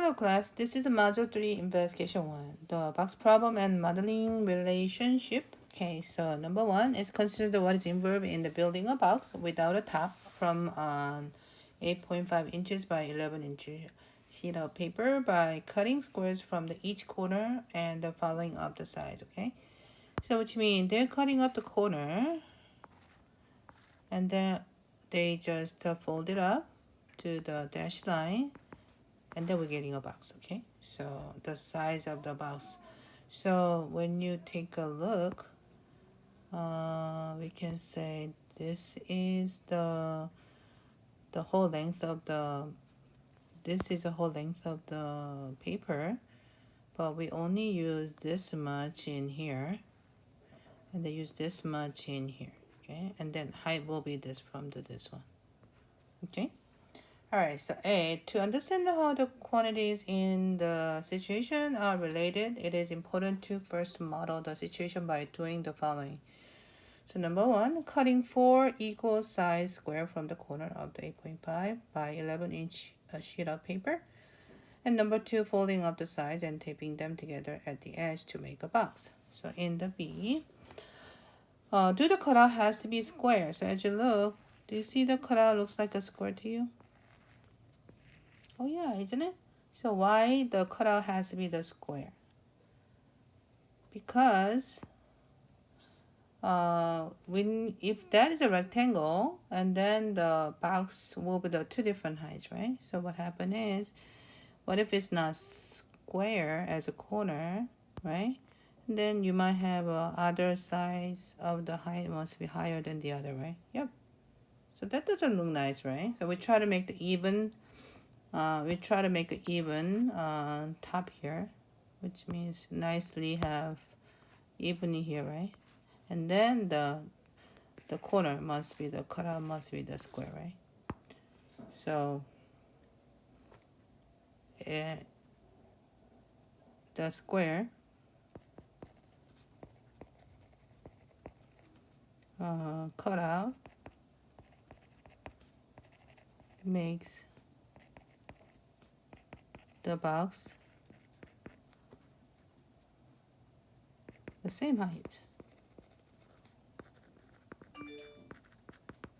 Hello class, this is Module 3 Investigation 1, the box problem and modeling relationship. Okay, so number 1 is consider what is involved in the building a box without a top from 8.5 inches by 11 inches sheet of paper by cutting squares from each corner and the following up the size, okay? So which means they're cutting up the corner and then they just fold it up to the dashed line and then we're getting a box, okay? So the size of the box. So when you take a look, we can say this is the whole length of the, this is the whole length of the paper, but we only use this much in here, and they use this much in here, okay? And then height will be this from this one, okay? Alright, so A, to understand how the quantities in the situation are related, it is important to first model the situation by doing the following. So number 1, cutting 4 equal size square from the corner of the 8.5 by 11 inch sheet of paper. And number 2, folding up the sides and taping them together at the edge to make a box. So in the B, do the cutout has to be square. So as you look, do you see the cutout looks like a square to you? Oh yeah, isn't it? So why the cutout has to be the square? Because if that is a rectangle, and then the box will be the two different heights, right? So what happened is, what if it's not square as a corner, right? And then you might have other sides of the height must be higher than the other, right? Yep. So that doesn't look nice, right? So we try to make the even. We try to make an even top here, which means nicely have even here, right? And then the corner must be the cutout must be the square, right? So the square cutout makes the box the same height.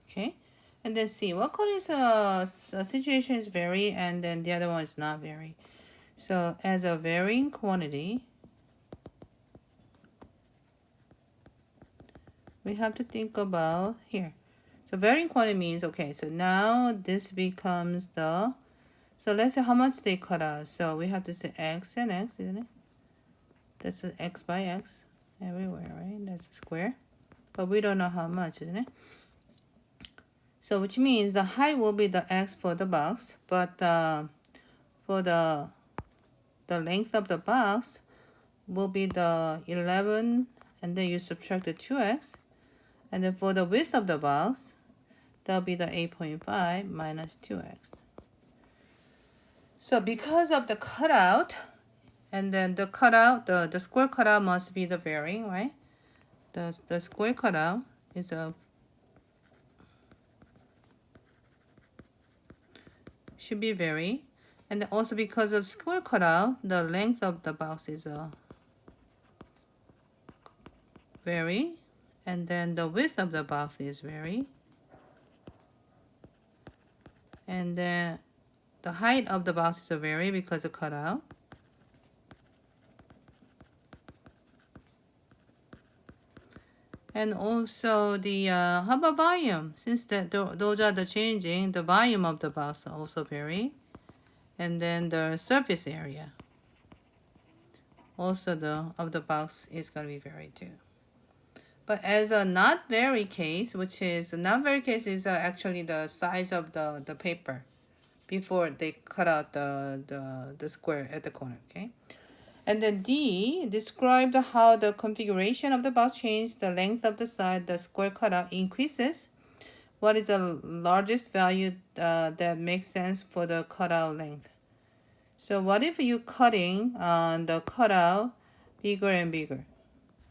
Okay, and then see what color is a situation is vary and then the other one is not vary. So as a varying quantity, we have to think about here. So varying quantity means, okay, so now this becomes the, so let's say how much they cut out. So we have to say x and x, isn't it? That's an x by x everywhere, right? That's a square. But we don't know how much, isn't it? So which means the height will be the x for the box, but for the length of the box will be the 11, and then you subtract the 2x. And then for the width of the box, that'll be the 8.5 minus 2x. So because of the cutout, and then the cutout, the square cutout must be the varying, right? The square cutout is should be vary. And then also because of square cutout, the length of the box is vary. And then the width of the box is vary. And then the height of the box is vary because of cutout. And also the how about volume? Since those are the changing, the volume of the box also vary. And then the surface area also of the box is going to be varied too. But as a not vary case, which is not vary case is actually the size of the paper before they cut out the square at the corner, okay? And then D, describe how the configuration of the box changes, the length of the side, the square cutout increases. What is the largest value that makes sense for the cutout length? So what if you cutting the cutout bigger and bigger,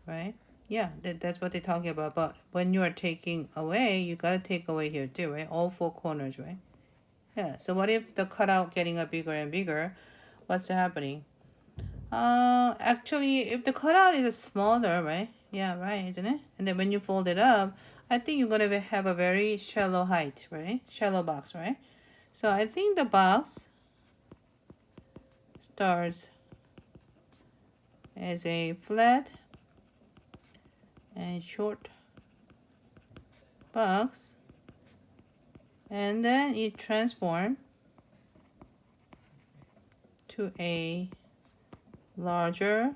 right? Yeah, that's what they're talking about. But when you are taking away, you gotta take away here too, right? All four corners, right? Yeah, so what if the cutout getting bigger and bigger? what's happening. Actually, if the cutout is smaller, right? Yeah, right, isn't it? And then when you fold it up, I think you're gonna have a very shallow height, right? Shallow box, right? So I think the box starts as a flat and short box, and then it transforms to a larger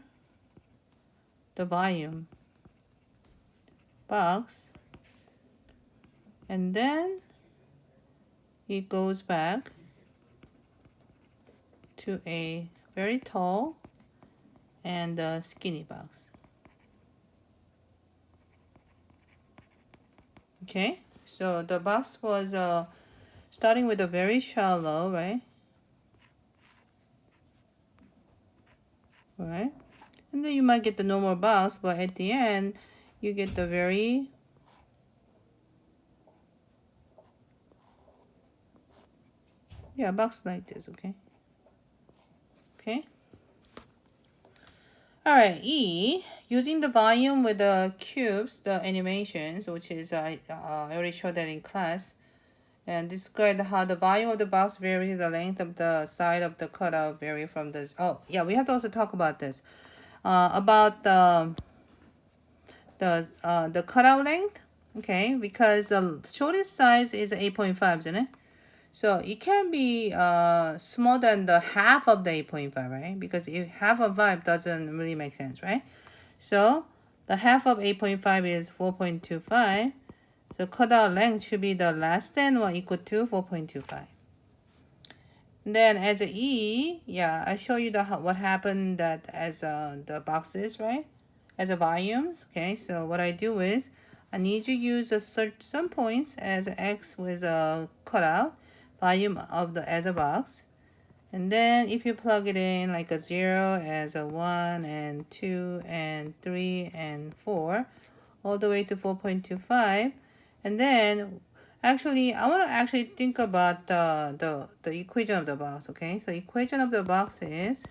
the volume box, and then it goes back to a very tall and skinny box. Okay, so the box was starting with a very shallow, right? Right, and then you might get the normal box, but at the end you get the very box like this. Okay. All right, E, using the volume with the cubes, the animations, which is I already showed that in class, and describe how the volume of the box varies, the length of the side of the cutout vary from the. Oh yeah, we have to also talk about this, about the cutout length. Okay, because the shortest size is 8.5, isn't it? So it can be smaller than the half of the 8.5, right? Because if half of 5 doesn't really make sense, right? So the half of 8.5 is 4.25. So cutout length should be the less than or equal to 4.25. Then as a E, yeah, I show you what happened that as the boxes, right? As a volumes. Okay, so what I do is I need to use some points as X with a cutout volume of the as a box. And then if you plug it in like a 0 as a 1 and 2 and 3 and 4 all the way to 4.25, and then actually I want to actually think about the equation of the box. Okay, so equation of the box is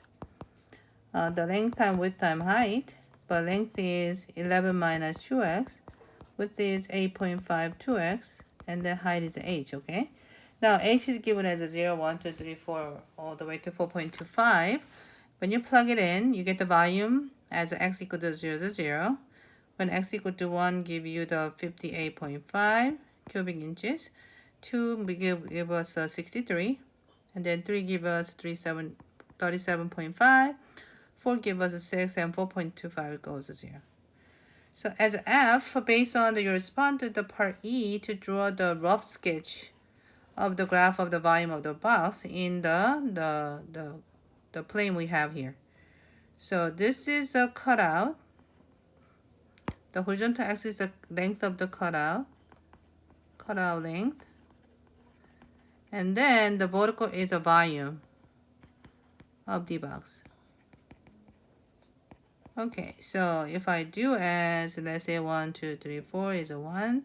the length time width time height, but length is 11 minus 2x, width is 8.52x, and then height is h. Okay, now h is given as a 0, 1, 2, 3, 4 all the way to 4.25. When you plug it in, you get the volume as x equal to 0 to 0. When x equal to 1, give you the 58.5 cubic inches. 2 give us 63. And then 3 give us 37.5. 4 give us 6, and 4.25 goes to 0. So as F, based on your response to the part E, to draw the rough sketch of the graph of the volume of the box in the plane we have here. So this is a cutout. The horizontal axis is the length of the cutout length. And then the vertical is a volume of the box. Okay, so if I do as, let's say 1, 2, 3, 4 is a 1,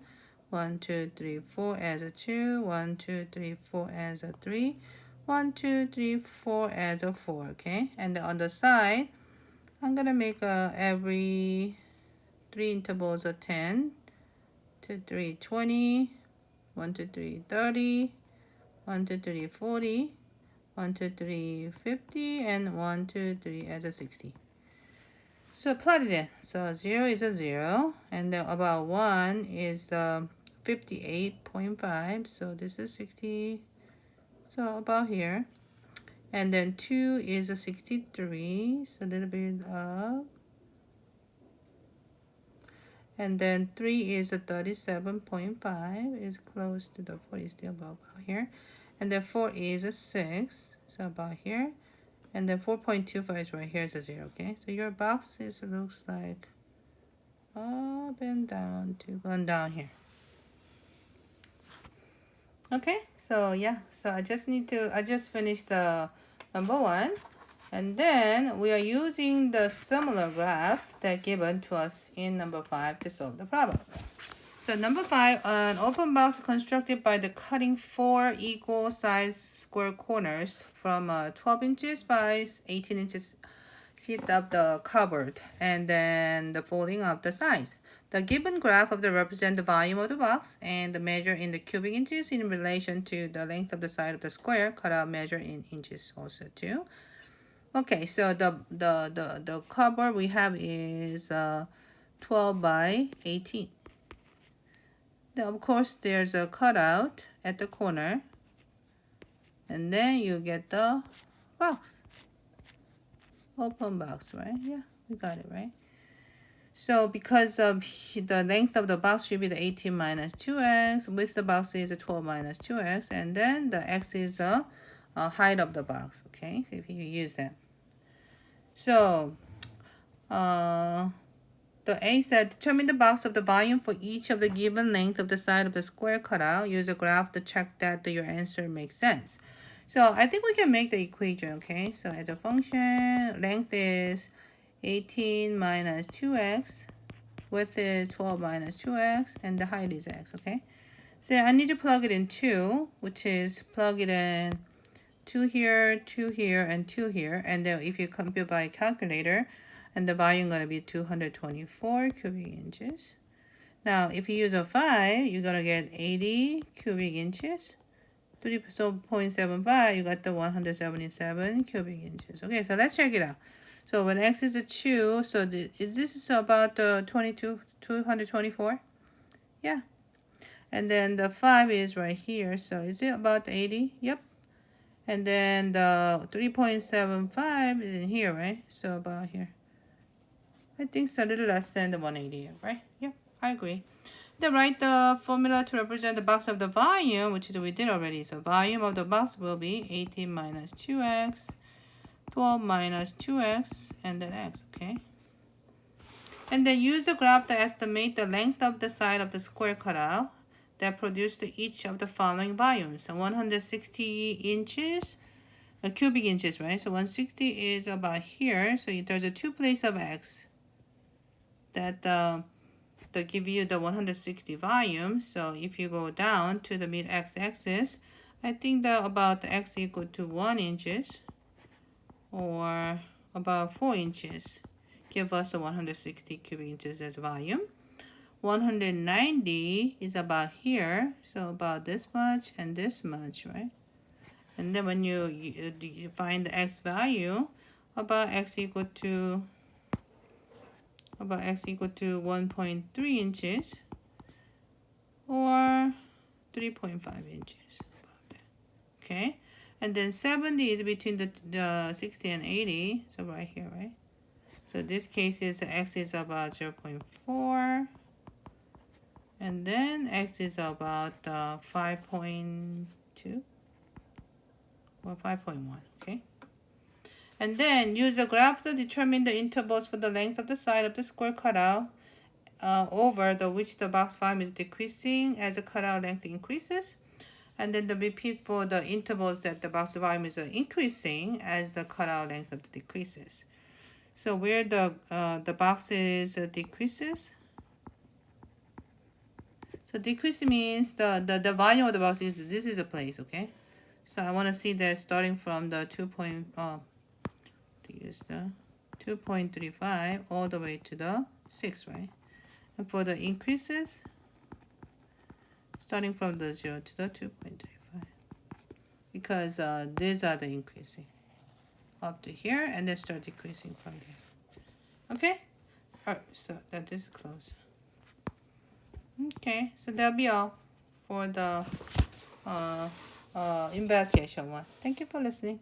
1, 2, 3, 4 as a 2, 1, 2, 3, 4 as a 3, 1, 2, 3, 4 as a 4, okay? And then on the side, I'm gonna make every 3 intervals of 10, 2, 3, 20, 1, 2, 3, 30, 1, 2, 3, 40, 1, 2, 3, 50, and 1, 2, 3 as a 60. So plot it in. So 0 is a 0, and then about 1 is the 58.5. So this is 60. So about here. And then 2 is a 63. So a little bit up. And then 3 is a 37.5. Is close to the 40, still about here. And then 4 is a 6. So about here. And then 4.25 is right here is a 0, okay? So your box looks like up and down to going down here. Okay, so yeah, so I just finished the number 1. And then we are using the similar graph that given to us in number 5 to solve the problem. So number 5, an open box constructed by the cutting 4 equal size square corners from 12 inches by 18 inches sheets of the cupboard, and then the folding of the size. The given graph of the represent the volume of the box and the measure in the cubic inches in relation to the length of the side of the square cut out measure in inches also too. Okay, so the cupboard we have is 12 by 18. Then of course there's a cutout at the corner, and then you get the box. Open box, right? Yeah, we got it, right? So because of the length of the box should be the 18 minus 2x, width of the box is 12 minus 2x, and then the x is a height of the box, okay? So if you use that. So the A said, determine the box of the volume for each of the given length of the side of the square cutout. Use a graph to check that your answer makes sense. So I think we can make the equation, okay? So as a function, length is 18 minus 2x, width is 12 minus 2x, and the height is x, okay? So I need to plug it in 2, which is plug it in 2 here, 2 here, and 2 here. And then if you compute by calculator, and the volume going to be 224 cubic inches. Now, if you use a 5, you're going to get 80 cubic inches. So 0.75, you got the 177 cubic inches. Okay, so let's check it out. So when x is a 2, so this is about 224? Yeah. And then the 5 is right here. So is it about 80? Yep. And then the 3.75 is in here, right? So about here. I think it's a little less than the 180, right? Yep, I agree. Then write the formula to represent the box of the volume, which is we did already. So volume of the box will be 18 minus 2x, 12 minus 2x, and then x, okay? And then use a graph to estimate the length of the side of the square cutout that produced each of the following volumes. So 160 inches, cubic inches, right? So 160 is about here. So there's a 2 place of x that give you the 160 volume. So if you go down to the mid x-axis, I think that about x equal to 1 inches or about 4 inches give us a 160 cubic inches as volume. 190 is about here, so about this much and this much, right? And then when you find the x value, about x equal to 1.3 inches or 3.5 inches. Okay, and then 70 is between the 60 and 80, so right here, right? So this case is x is about 0.4, and then x is about 5.2 or 5.1, okay? And then use a graph to determine the intervals for the length of the side of the square cutout over which the box volume is decreasing as the cutout length increases. And then the repeat for the intervals that the box volume is increasing as the cutout length decreases. So where the box is decreases. So decrease means the volume of the box is, this is a place, okay? So I want to see that starting from the 2.35 all the way to the 6, right? And for the increases, starting from the 0 to the 2.35, because these are the increasing up to here, and then start decreasing from there. Okay? Alright, so that is close. Okay, so that'll be all for the investigation one. Thank you for listening.